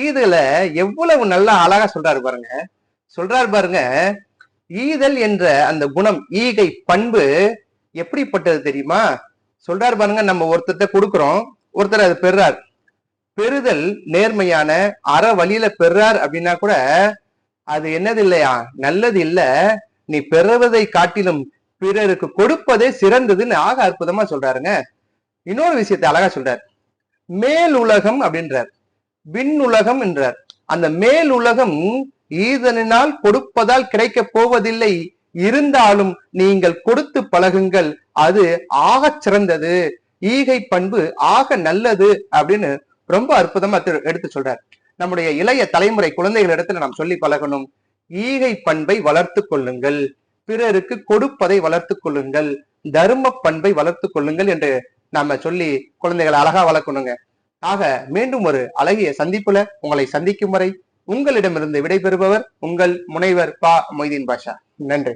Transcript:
ஈதுல எவ்வளவு நல்லா அழகா சொல்றாரு பாருங்க. சொல்றாரு பாருங்க, ஈதல் என்ற அந்த குணம், ஈகை பண்பு எப்படிப்பட்டது தெரியுமா? சொல்றாரு பாருங்க, நம்ம ஒருத்தர் கொடுக்கிறோம், ஒருத்தர் அது பெறார். பெறுதல் நேர்மையான அற வழியில பெறார் அப்படின்னா கூட அது என்னது இல்லையா, நல்லது இல்ல. நீ பெறுவதை காட்டிலும் பிறருக்கு கொடுப்பதே சிறந்ததுன்னு ஆக அற்புதமா சொல்றாருங்க. இன்னொரு விஷயத்தை அழகா சொல்றார். மேல் உலகம் அப்படின்றார், விண் உலகம் என்றார். அந்த மேல் உலகம் ஈதனினால் கொடுப்பதால் கிடைக்க போவதில்லை, இருந்தாலும் நீங்கள் கொடுத்து பழகுங்கள், அது ஆக சிறந்தது, ஈகை பண்பு ஆக நல்லது அப்படின்னு ரொம்ப அற்புதமா எடுத்து சொல்றார். நம்முடைய இளைய தலைமுறை குழந்தைகள் இடத்துல நாம் சொல்லி பழகணும், ஈகை பண்பை வளர்த்து கொள்ளுங்கள், பிறருக்கு கொடுப்பதை வளர்த்து கொள்ளுங்கள், தர்ம பண்பை வளர்த்து கொள்ளுங்கள் என்று நாம சொல்லி குழந்தைகளை அழகா வளர்க்கணுங்க. ஆக மீண்டும் ஒரு அழகிய சந்திப்புல உங்களை சந்திக்கும் வரை உங்களிடமிருந்து விடைபெறுபவர் உங்கள் முனைவர் பா. மொய்தீன் பாஷா. நன்றி.